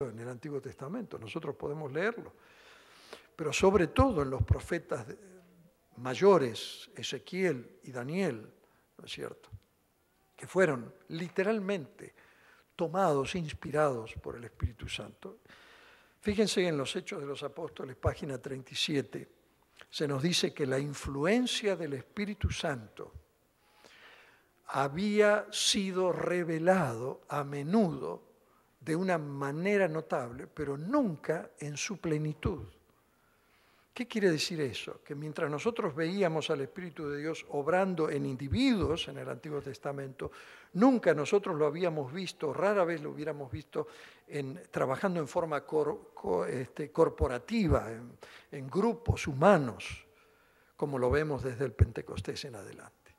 en el Antiguo Testamento, nosotros podemos leerlo, pero sobre todo en los profetas mayores, Ezequiel y Daniel, ¿no es cierto?, que fueron literalmente tomados, inspirados por el Espíritu Santo. Fíjense en los Hechos de los Apóstoles, página 37, se nos dice que la influencia del Espíritu Santo había sido revelado a menudo de una manera notable, pero nunca en su plenitud. ¿Qué quiere decir eso? Que mientras nosotros veíamos al Espíritu de Dios obrando en individuos en el Antiguo Testamento, nunca nosotros lo habíamos visto, rara vez lo hubiéramos visto trabajando en forma corporativa, en grupos humanos, como lo vemos desde el Pentecostés en adelante.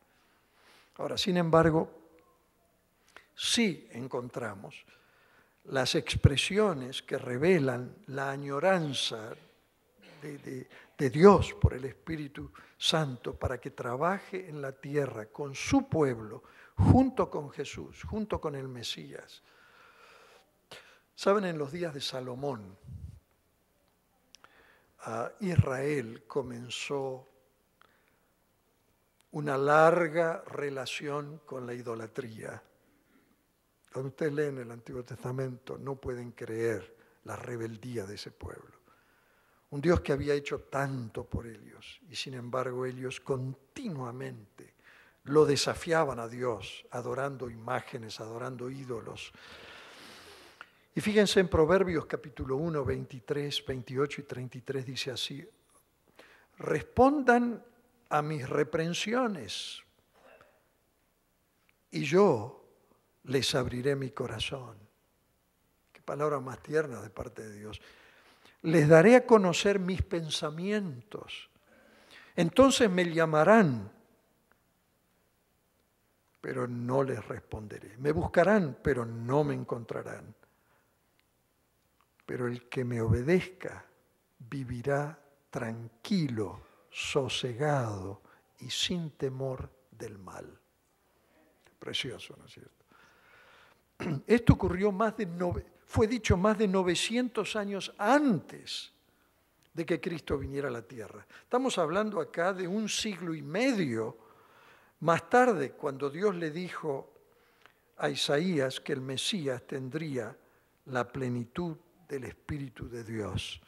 Ahora, sin embargo, sí encontramos las expresiones que revelan la añoranza de Dios por el Espíritu Santo para que trabaje en la tierra con su pueblo, junto con Jesús, junto con el Mesías. Saben, en los días de Salomón, Israel comenzó una larga relación con la idolatría. Cuando ustedes leen el Antiguo Testamento, no pueden creer la rebeldía de ese pueblo. Un Dios que había hecho tanto por ellos, y sin embargo ellos continuamente lo desafiaban a Dios, adorando imágenes, adorando ídolos. Y fíjense en Proverbios capítulo 1, 23, 28 y 33, dice así: respondan a mis reprensiones, y yo les abriré mi corazón. Qué palabra más tierna de parte de Dios. Les daré a conocer mis pensamientos. Entonces me llamarán, pero no les responderé. Me buscarán, pero no me encontrarán. Pero el que me obedezca vivirá tranquilo, sosegado y sin temor del mal. Precioso, ¿no es cierto? Esto ocurrió fue dicho más de 900 años antes de que Cristo viniera a la tierra. Estamos hablando acá de 1 siglo y medio más tarde, cuando Dios le dijo a Isaías que el Mesías tendría la plenitud del Espíritu de Dios.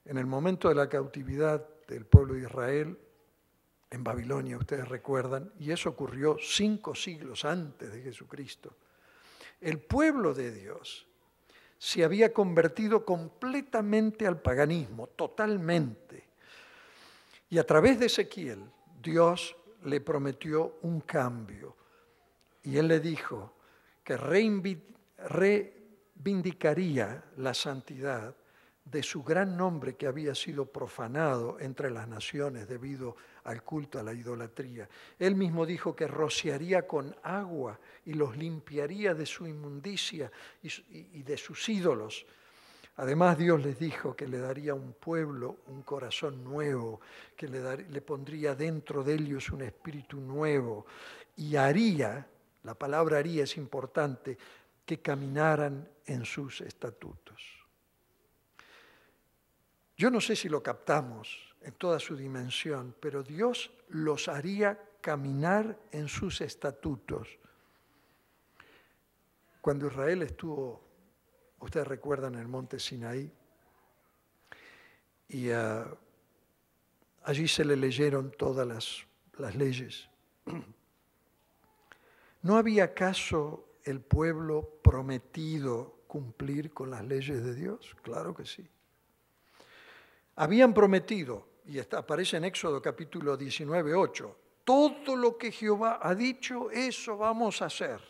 En el momento de la cautividad del pueblo de Israel, en Babilonia, ustedes recuerdan, y eso ocurrió 5 siglos antes de Jesucristo, el pueblo de Dios se había convertido completamente al paganismo, totalmente. Y a través de Ezequiel, Dios le prometió un cambio. Y él le dijo que reivindicaría la santidad de su gran nombre que había sido profanado entre las naciones debido al culto a la idolatría. Él mismo dijo que rociaría con agua y los limpiaría de su inmundicia y de sus ídolos. Además, Dios les dijo que le daría un pueblo, un corazón nuevo, que le pondría dentro de ellos un espíritu nuevo y haría, la palabra haría es importante, que caminaran en sus estatutos. Yo no sé si lo captamos en toda su dimensión, pero Dios los haría caminar en sus estatutos. Cuando Israel estuvo, ustedes recuerdan, en el monte Sinaí, y allí se le leyeron todas las leyes. ¿No había acaso el pueblo prometido cumplir con las leyes de Dios? Claro que sí. Habían prometido, y aparece en Éxodo capítulo 19, 8, todo lo que Jehová ha dicho, eso vamos a hacer.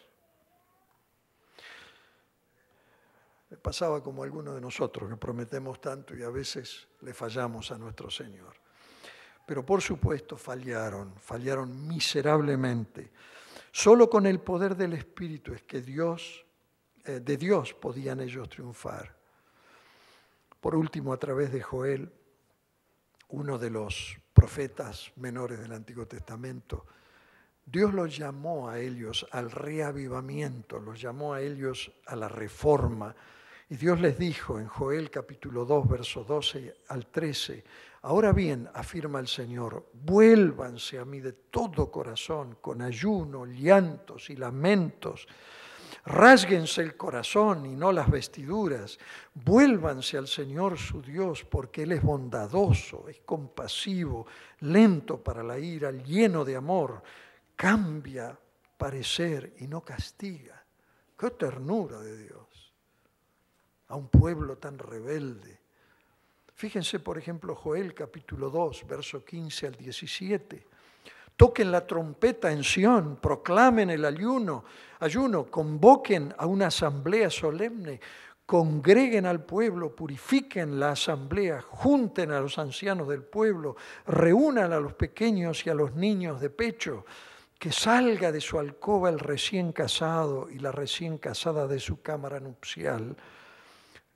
Me pasaba como algunos de nosotros que prometemos tanto y a veces le fallamos a nuestro Señor. Pero por supuesto fallaron miserablemente. Solo con el poder del Espíritu es que de Dios podían ellos triunfar. Por último, a través de Joel, uno de los profetas menores del Antiguo Testamento, Dios los llamó a ellos al reavivamiento, los llamó a ellos a la reforma. Y Dios les dijo en Joel capítulo 2, versos 12 al 13, ahora bien, afirma el Señor, vuélvanse a mí de todo corazón, con ayuno, llantos y lamentos. Rásguense el corazón y no las vestiduras. Vuélvanse al Señor su Dios, porque Él es bondadoso, es compasivo, lento para la ira, lleno de amor. Cambia parecer y no castiga. ¡Qué ternura de Dios! A un pueblo tan rebelde. Fíjense, por ejemplo, Joel capítulo 2, verso 15 al 17. Toquen la trompeta en Sión, proclamen el ayuno, convoquen a una asamblea solemne, congreguen al pueblo, purifiquen la asamblea, junten a los ancianos del pueblo, reúnan a los pequeños y a los niños de pecho, que salga de su alcoba el recién casado y la recién casada de su cámara nupcial.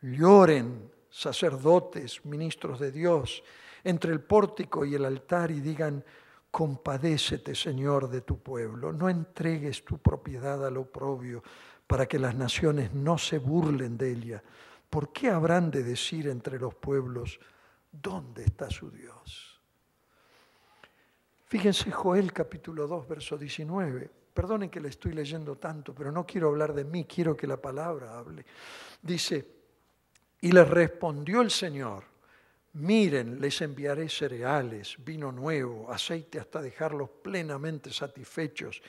Lloren, sacerdotes, ministros de Dios, entre el pórtico y el altar y digan, compadécete, Señor, de tu pueblo, no entregues tu propiedad al oprobio para que las naciones no se burlen de ella. ¿Por qué habrán de decir entre los pueblos, ¿dónde está su Dios? Fíjense Joel capítulo 2, verso 19. Perdonen que le estoy leyendo tanto, pero no quiero hablar de mí, quiero que la palabra hable. Dice, y les respondió el Señor, miren, les enviaré cereales, vino nuevo, aceite hasta dejarlos plenamente satisfechos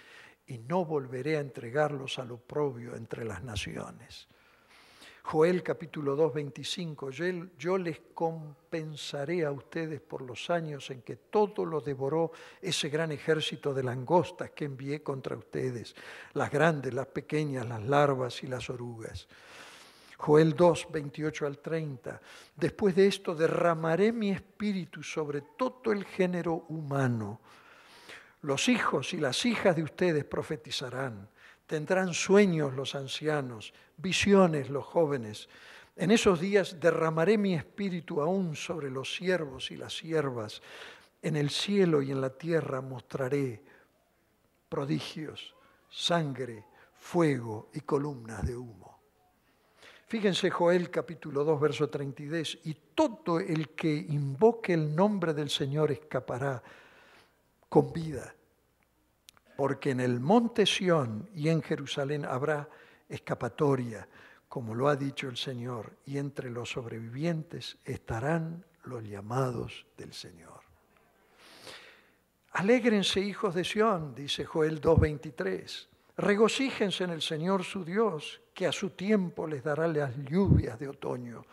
y no volveré a entregarlos al oprobio entre las naciones. Joel capítulo 2, 25, yo les compensaré a ustedes por los años en que todo lo devoró ese gran ejército de langostas que envié contra ustedes, las grandes, las pequeñas, las larvas y las orugas. Joel 2, 28 al 30. Después de esto derramaré mi espíritu sobre todo el género humano. Los hijos y las hijas de ustedes profetizarán. Tendrán sueños los ancianos, visiones los jóvenes. En esos días derramaré mi espíritu aún sobre los siervos y las siervas. En el cielo y en la tierra mostraré prodigios, sangre, fuego y columnas de humo. Fíjense Joel capítulo 2, verso 32, y todo el que invoque el nombre del Señor escapará con vida, porque en el monte Sión y en Jerusalén habrá escapatoria, como lo ha dicho el Señor, y entre los sobrevivientes estarán los llamados del Señor. Alégrense, hijos de Sión, dice Joel 2:23. Regocíjense en el Señor su Dios, que a su tiempo les dará las lluvias de otoño.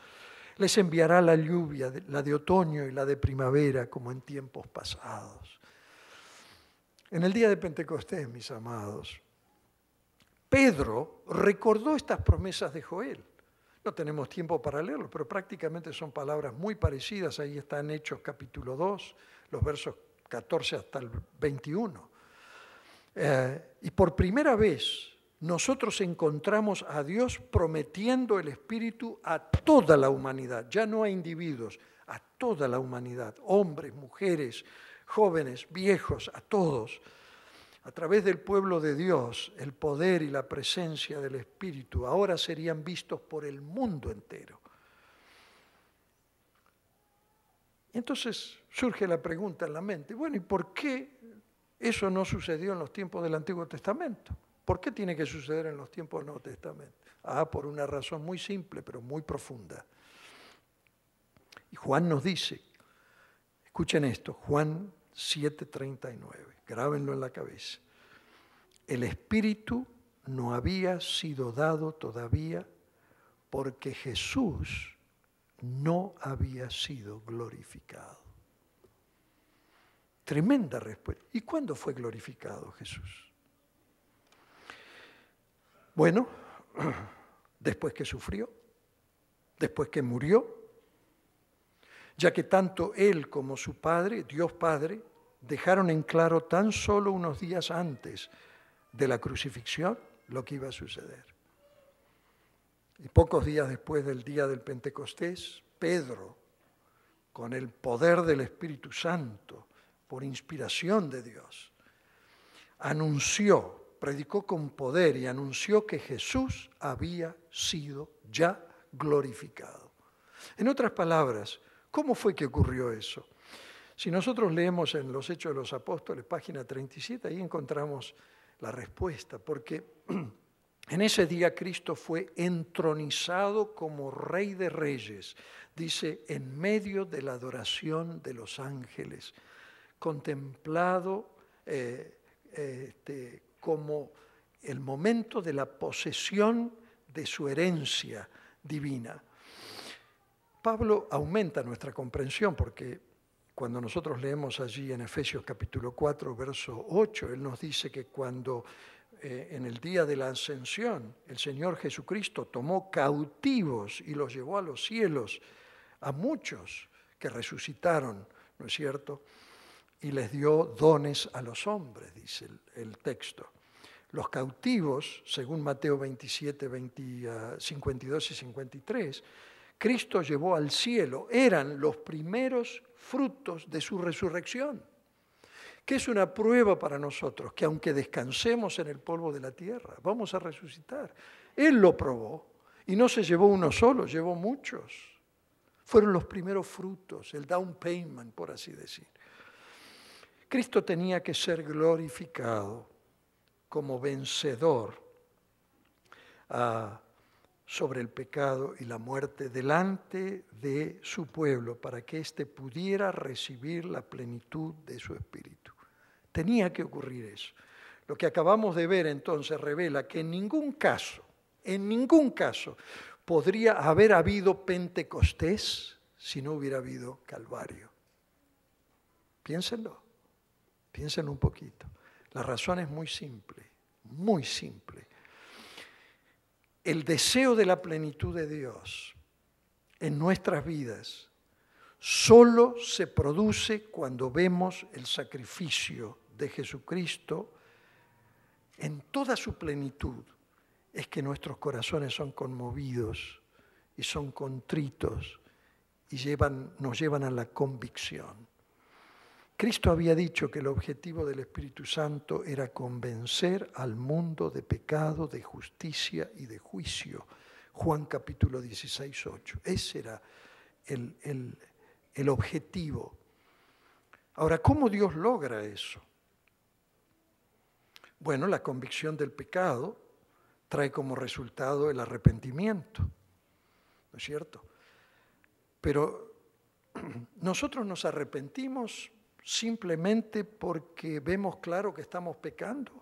Les enviará la lluvia, la de otoño y la de primavera, como en tiempos pasados. En el día de Pentecostés, mis amados, Pedro recordó estas promesas de Joel. No tenemos tiempo para leerlo, pero prácticamente son palabras muy parecidas. Ahí están Hechos capítulo 2, los versos 14 hasta el 21. Y por primera vez nosotros encontramos a Dios prometiendo el Espíritu a toda la humanidad, ya no a individuos, a toda la humanidad, hombres, mujeres, jóvenes, viejos, a todos. A través del pueblo de Dios, el poder y la presencia del Espíritu ahora serían vistos por el mundo entero. Y entonces surge la pregunta en la mente, bueno, ¿y por qué eso no sucedió en los tiempos del Antiguo Testamento? ¿Por qué tiene que suceder en los tiempos del Nuevo Testamento? Por una razón muy simple, pero muy profunda. Y Juan nos dice, escuchen esto, Juan 7:39, grábenlo en la cabeza. El Espíritu no había sido dado todavía porque Jesús no había sido glorificado. Tremenda respuesta. ¿Y cuándo fue glorificado Jesús? Bueno, después que sufrió, después que murió, ya que tanto Él como su Padre, Dios Padre, dejaron en claro tan solo unos días antes de la crucifixión lo que iba a suceder. Y pocos días después del día del Pentecostés, Pedro, con el poder del Espíritu Santo, por inspiración de Dios, predicó con poder y anunció que Jesús había sido ya glorificado. En otras palabras, ¿cómo fue que ocurrió eso? Si nosotros leemos en los Hechos de los Apóstoles, página 37, ahí encontramos la respuesta, porque en ese día Cristo fue entronizado como Rey de Reyes, dice, en medio de la adoración de los ángeles, contemplado como el momento de la posesión de su herencia divina. Pablo aumenta nuestra comprensión porque cuando nosotros leemos allí en Efesios capítulo 4, verso 8, él nos dice que cuando en el día de la ascensión el Señor Jesucristo tomó cautivos y los llevó a los cielos a muchos que resucitaron, ¿no es cierto?, y les dio dones a los hombres, dice el texto. Los cautivos, según Mateo 27, 52 y 53, Cristo llevó al cielo, eran los primeros frutos de su resurrección, que es una prueba para nosotros, que aunque descansemos en el polvo de la tierra, vamos a resucitar. Él lo probó y no se llevó uno solo, llevó muchos. Fueron los primeros frutos, el down payment, por así decir. Cristo tenía que ser glorificado como vencedor sobre el pecado y la muerte delante de su pueblo para que éste pudiera recibir la plenitud de su espíritu. Tenía que ocurrir eso. Lo que acabamos de ver entonces revela que en ningún caso, podría haber habido Pentecostés si no hubiera habido Calvario. Piénsenlo un poquito. La razón es muy simple, muy simple. El deseo de la plenitud de Dios en nuestras vidas solo se produce cuando vemos el sacrificio de Jesucristo en toda su plenitud. Es que nuestros corazones son conmovidos y son contritos y nos llevan a la convicción. Cristo había dicho que el objetivo del Espíritu Santo era convencer al mundo de pecado, de justicia y de juicio. Juan capítulo 16, 8. Ese era el objetivo. Ahora, ¿cómo Dios logra eso? Bueno, la convicción del pecado trae como resultado el arrepentimiento, ¿no es cierto? Pero nosotros nos arrepentimos simplemente porque vemos claro que estamos pecando.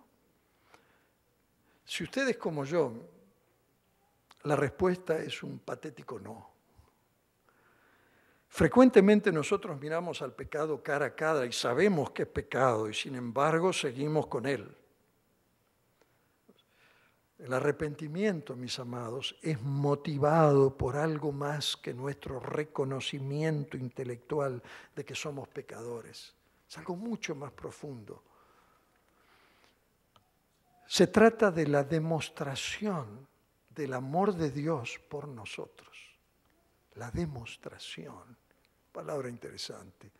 Si ustedes como yo, la respuesta es un patético no. Frecuentemente nosotros miramos al pecado cara a cara y sabemos que es pecado y sin embargo seguimos con él. El arrepentimiento, mis amados, es motivado por algo más que nuestro reconocimiento intelectual de que somos pecadores. Es algo mucho más profundo. Se trata de la demostración del amor de Dios por nosotros. La demostración. Palabra interesante.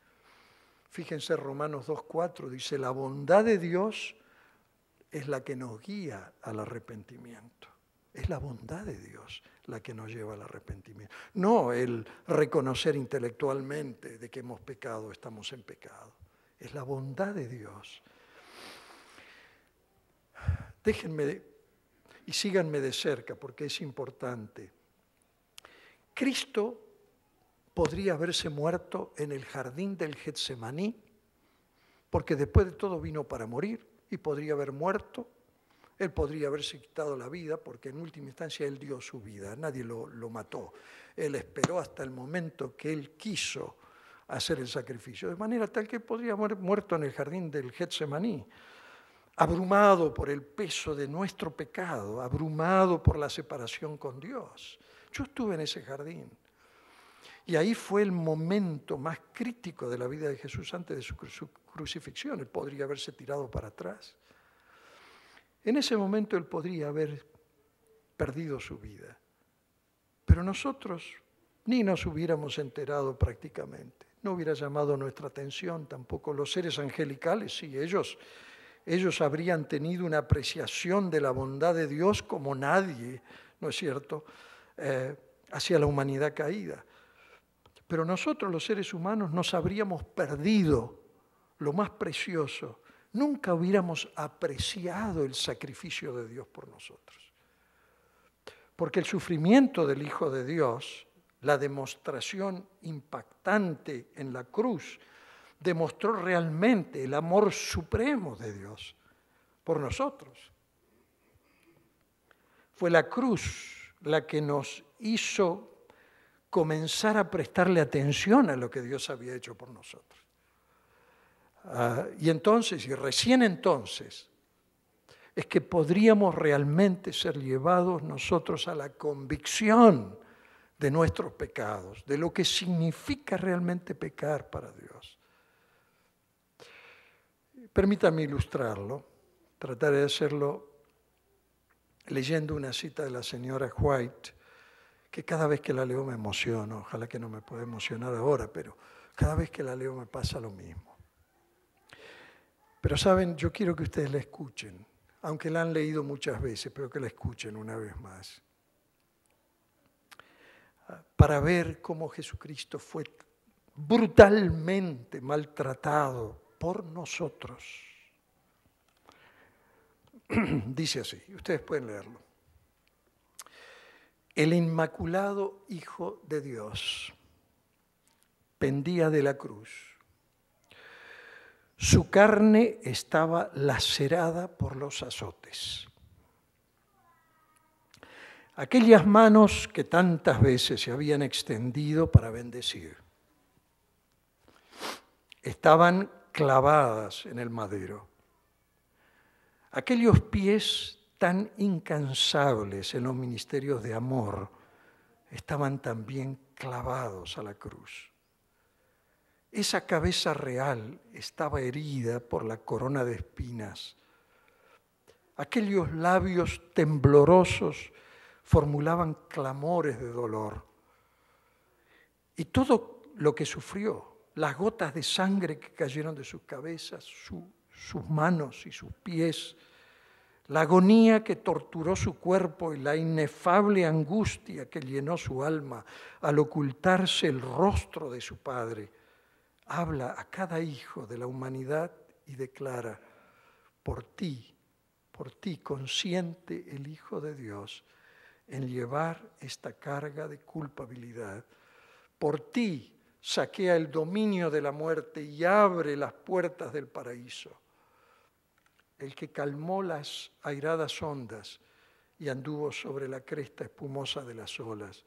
Fíjense, Romanos 2:4 dice, la bondad de Dios es la que nos guía al arrepentimiento. Es la bondad de Dios la que nos lleva al arrepentimiento. No el reconocer intelectualmente de que hemos pecado, estamos en pecado. Es la bondad de Dios. Déjenme y síganme de cerca porque es importante. Cristo podría haberse muerto en el jardín del Getsemaní, porque después de todo vino para morir y podría haber muerto. Él podría haberse quitado la vida porque en última instancia Él dio su vida, nadie lo mató. Él esperó hasta el momento que Él quiso hacer el sacrificio, de manera tal que podría haber muerto en el jardín del Getsemaní, abrumado por el peso de nuestro pecado, abrumado por la separación con Dios. Yo estuve en ese jardín y ahí fue el momento más crítico de la vida de Jesús antes de su crucifixión. Él podría haberse tirado para atrás. En ese momento Él podría haber perdido su vida, pero nosotros ni nos hubiéramos enterado prácticamente. No hubiera llamado nuestra atención tampoco los seres angelicales, sí, ellos ellos habrían tenido una apreciación de la bondad de Dios como nadie, ¿no es cierto?, hacia la humanidad caída. Pero nosotros los seres humanos nos habríamos perdido lo más precioso. Nunca hubiéramos apreciado el sacrificio de Dios por nosotros. Porque el sufrimiento del Hijo de Dios, la demostración impactante en la cruz, demostró realmente el amor supremo de Dios por nosotros. Fue la cruz la que nos hizo comenzar a prestarle atención a lo que Dios había hecho por nosotros. Y entonces, y recién entonces, es que podríamos realmente ser llevados nosotros a la convicción de nuestros pecados, de lo que significa realmente pecar para Dios. Permítame ilustrarlo, trataré de hacerlo leyendo una cita de la señora White, que cada vez que la leo me emociono, ojalá que no me pueda emocionar ahora, pero cada vez que la leo me pasa lo mismo. Pero saben, yo quiero que ustedes la escuchen, aunque la han leído muchas veces, pero que la escuchen una vez más, para ver cómo Jesucristo fue brutalmente maltratado por nosotros. Dice así, ustedes pueden leerlo. El inmaculado Hijo de Dios pendía de la cruz. Su carne estaba lacerada por los azotes. Aquellas manos que tantas veces se habían extendido para bendecir, estaban clavadas en el madero. Aquellos pies tan incansables en los ministerios de amor estaban también clavados a la cruz. Esa cabeza real estaba herida por la corona de espinas. Aquellos labios temblorosos formulaban clamores de dolor. Y todo lo que sufrió, las gotas de sangre que cayeron de sus cabezas, sus manos y sus pies, la agonía que torturó su cuerpo y la inefable angustia que llenó su alma al ocultarse el rostro de su Padre, habla a cada hijo de la humanidad y declara, por ti consiente el Hijo de Dios en llevar esta carga de culpabilidad. Por ti saquea el dominio de la muerte y abre las puertas del paraíso. El que calmó las airadas ondas y anduvo sobre la cresta espumosa de las olas.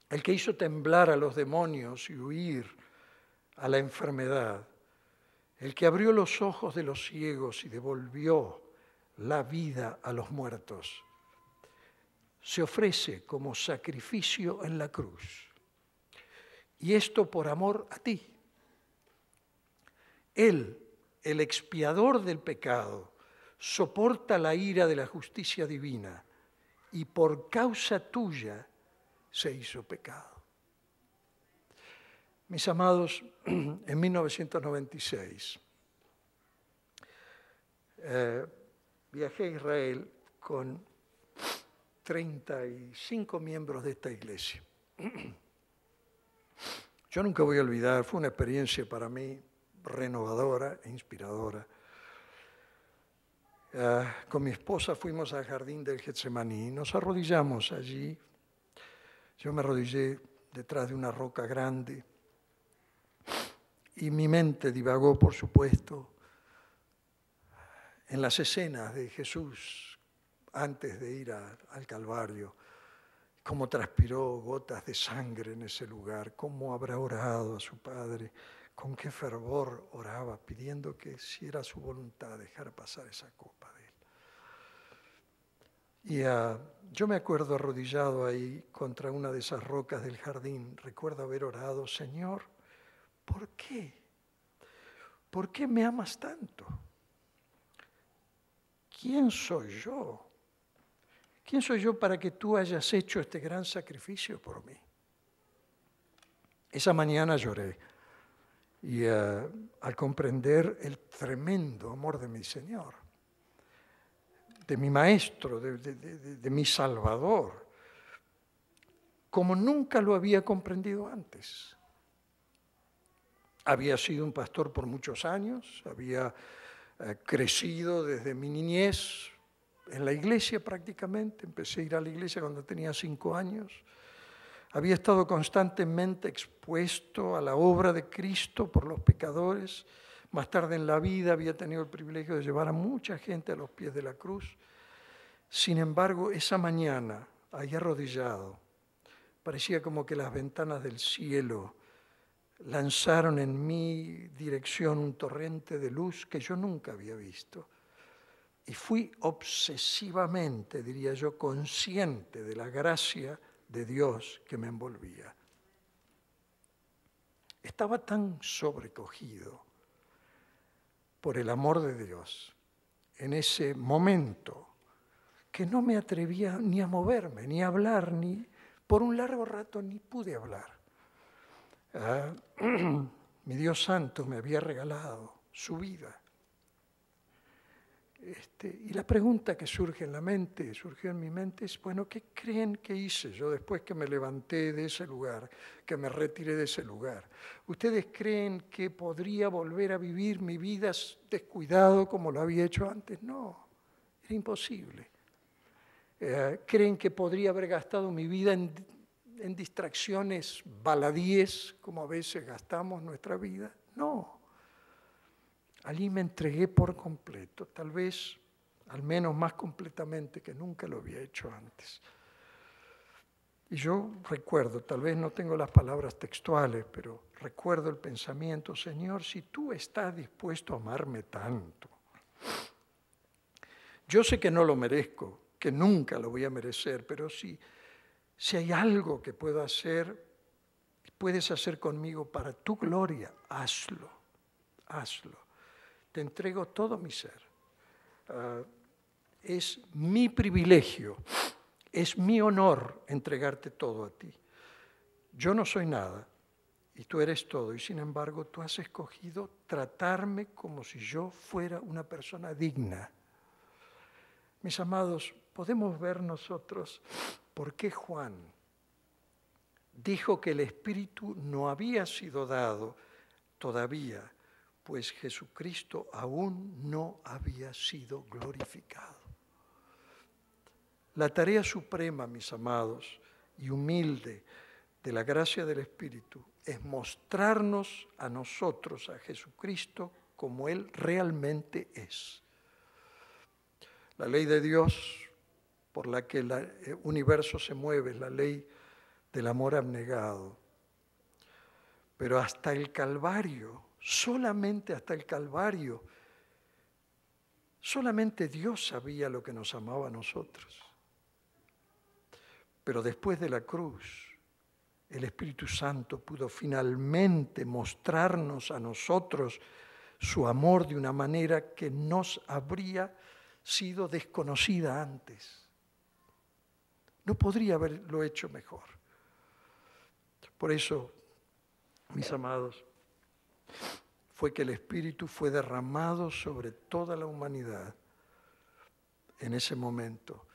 El que hizo temblar a los demonios y huir a la enfermedad. El que abrió los ojos de los ciegos y devolvió la vida a los muertos. Se ofrece como sacrificio en la cruz. Y esto por amor a ti. Él, el expiador del pecado, soporta la ira de la justicia divina y por causa tuya se hizo pecado. Mis amados, en 1996 viajé a Israel con 35 miembros de esta iglesia. Yo nunca voy a olvidar, fue una experiencia para mí renovadora e inspiradora. Con mi esposa fuimos al jardín del Getsemaní, nos arrodillamos allí. Yo me arrodillé detrás de una roca grande y mi mente divagó, por supuesto, en las escenas de Jesús antes de ir al Calvario, cómo transpiró gotas de sangre en ese lugar, cómo habrá orado a su Padre, con qué fervor oraba, pidiendo que si era su voluntad dejara pasar esa copa de él. Y yo me acuerdo arrodillado ahí contra una de esas rocas del jardín, recuerdo haber orado, Señor, ¿por qué? ¿Por qué me amas tanto? ¿Quién soy yo? ¿Quién soy yo para que tú hayas hecho este gran sacrificio por mí? Esa mañana lloré y al comprender el tremendo amor de mi Señor, de mi Maestro, de mi Salvador, como nunca lo había comprendido antes. Había sido un pastor por muchos años, había crecido desde mi niñez en la iglesia prácticamente, empecé a ir a la iglesia cuando tenía 5 años. Había estado constantemente expuesto a la obra de Cristo por los pecadores. Más tarde en la vida había tenido el privilegio de llevar a mucha gente a los pies de la cruz. Sin embargo, esa mañana, ahí arrodillado, parecía como que las ventanas del cielo lanzaron en mi dirección un torrente de luz que yo nunca había visto. Y fui obsesivamente, diría yo, consciente de la gracia de Dios que me envolvía. Estaba tan sobrecogido por el amor de Dios en ese momento que no me atrevía ni a moverme, ni a hablar, ni por un largo rato ni pude hablar. Mi Dios Santo me había regalado su vida. Y la pregunta que surgió en mi mente es, bueno, ¿qué creen que hice yo después que me levanté de ese lugar, que me retiré de ese lugar? ¿Ustedes creen que podría volver a vivir mi vida descuidado como lo había hecho antes? No, era imposible. ¿Creen que podría haber gastado mi vida en distracciones baladíes como a veces gastamos nuestra vida? No. Allí me entregué por completo, tal vez al menos más completamente que nunca lo había hecho antes. Y yo recuerdo, tal vez no tengo las palabras textuales, pero recuerdo el pensamiento, Señor, si tú estás dispuesto a amarme tanto, yo sé que no lo merezco, que nunca lo voy a merecer, pero si hay algo que puedo hacer, puedes hacer conmigo para tu gloria, hazlo, hazlo. Te entrego todo mi ser. Es mi privilegio, es mi honor entregarte todo a ti. Yo no soy nada y tú eres todo, y sin embargo tú has escogido tratarme como si yo fuera una persona digna. Mis amados, podemos ver nosotros por qué Juan dijo que el Espíritu no había sido dado todavía, pues Jesucristo aún no había sido glorificado. La tarea suprema, mis amados, y humilde de la gracia del Espíritu es mostrarnos a nosotros, a Jesucristo, como Él realmente es. La ley de Dios por la que el universo se mueve es la ley del amor abnegado. Pero hasta el Calvario, solamente hasta el Calvario, solamente Dios sabía lo que nos amaba a nosotros. Pero después de la cruz, el Espíritu Santo pudo finalmente mostrarnos a nosotros su amor de una manera que nos habría sido desconocida antes. No podría haberlo hecho mejor. Por eso, mis amados, fue que el Espíritu fue derramado sobre toda la humanidad en ese momento.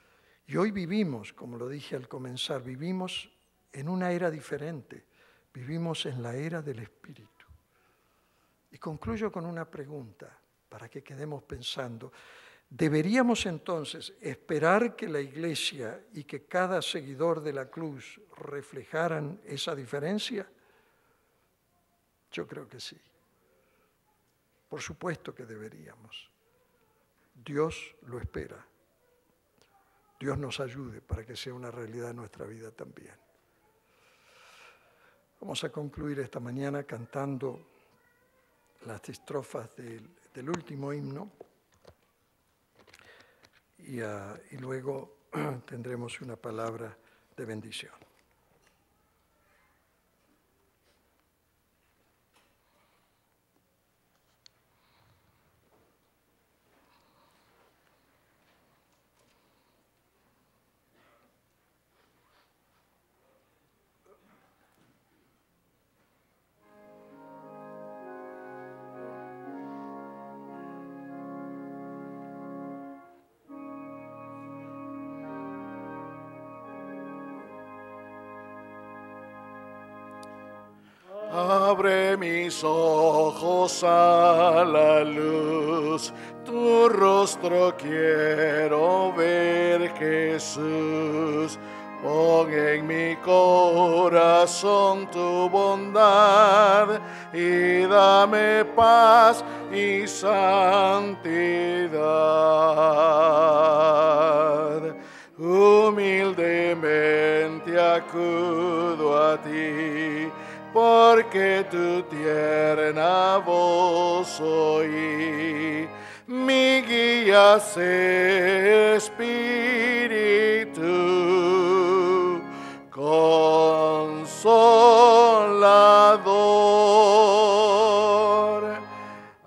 Y hoy vivimos, como lo dije al comenzar, vivimos en una era diferente. Vivimos en la era del Espíritu. Y concluyo con una pregunta para que quedemos pensando. ¿Deberíamos entonces esperar que la Iglesia y que cada seguidor de la cruz reflejaran esa diferencia? Yo creo que sí. Por supuesto que deberíamos. Dios lo espera. Dios nos ayude para que sea una realidad en nuestra vida también. Vamos a concluir esta mañana cantando las estrofas del último himno y luego tendremos una palabra de bendición. Abre mis ojos a la luz, tu rostro quiero ver, Jesús. Pon en mi corazón tu bondad y dame paz y santidad. Humildemente acudo a ti, porque tu tierna voz oí. Mi guía sé Espíritu Consolador.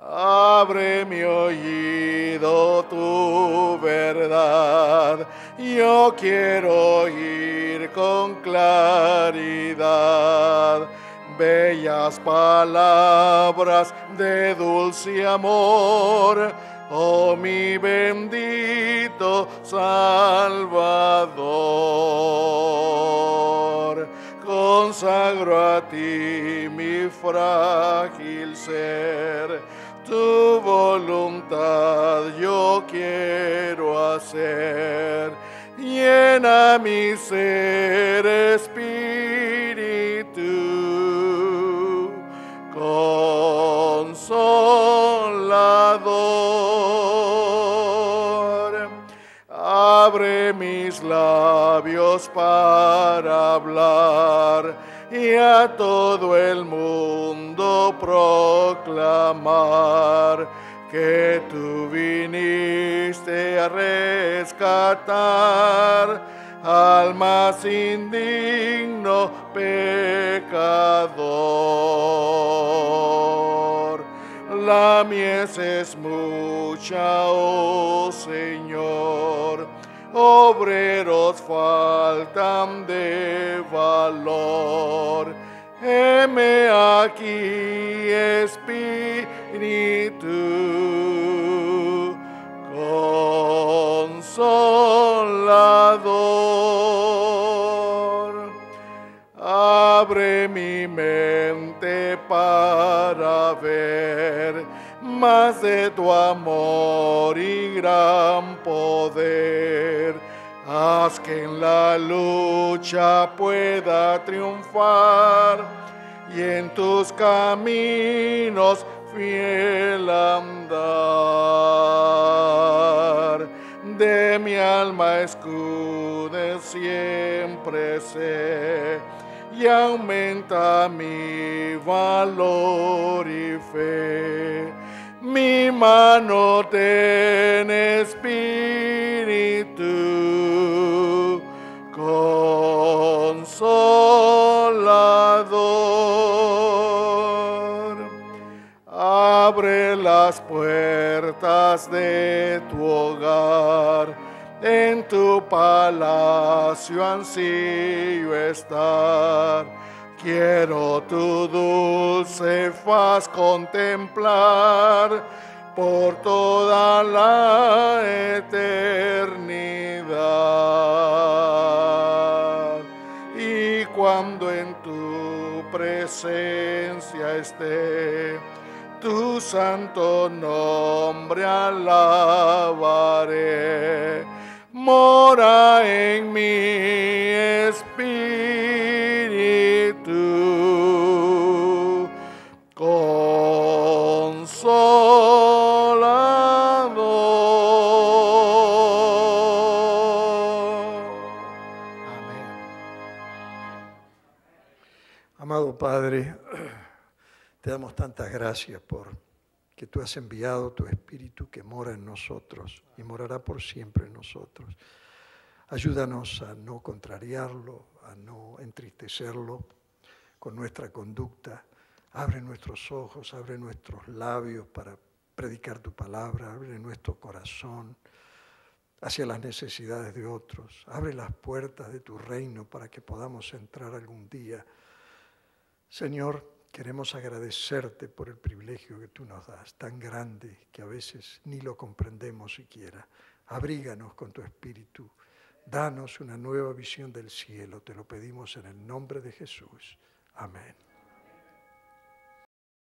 Abre mi oído tu verdad, yo quiero oír con claridad bellas palabras de dulce amor, oh mi bendito Salvador. Consagro a ti mi frágil ser, tu voluntad yo quiero hacer. Llena mi ser, Espíritu Consolador. Abre mis labios para hablar y a todo el mundo proclamar que tú viniste a rescatar al más indigno pecador. La mies es mucha, oh Señor, obreros faltan de valor. Heme aquí, Espíritu Consolador. Abre mi mente para ver más de tu amor y gran poder. Haz que en la lucha pueda triunfar y en tus caminos fiel andar. De mi alma escude siempre sé y aumenta mi valor y fe. Mi mano ten, Espíritu Consolador. Abre las puertas de tu hogar, en tu palacio ansío estar. Quiero tu dulce faz contemplar por toda la eternidad. Y cuando en tu presencia esté, tu santo nombre alabaré. Mora en mi espíritu consolador. Amén. Amado Padre, te damos tantas gracias por que tú has enviado tu Espíritu que mora en nosotros y morará por siempre en nosotros. Ayúdanos a no contrariarlo, a no entristecerlo con nuestra conducta. Abre nuestros ojos, abre nuestros labios para predicar tu palabra, abre nuestro corazón hacia las necesidades de otros. Abre las puertas de tu reino para que podamos entrar algún día. Señor, queremos agradecerte por el privilegio que tú nos das, tan grande que a veces ni lo comprendemos siquiera. Abríganos con tu Espíritu. Danos una nueva visión del cielo. Te lo pedimos en el nombre de Jesús. Amén.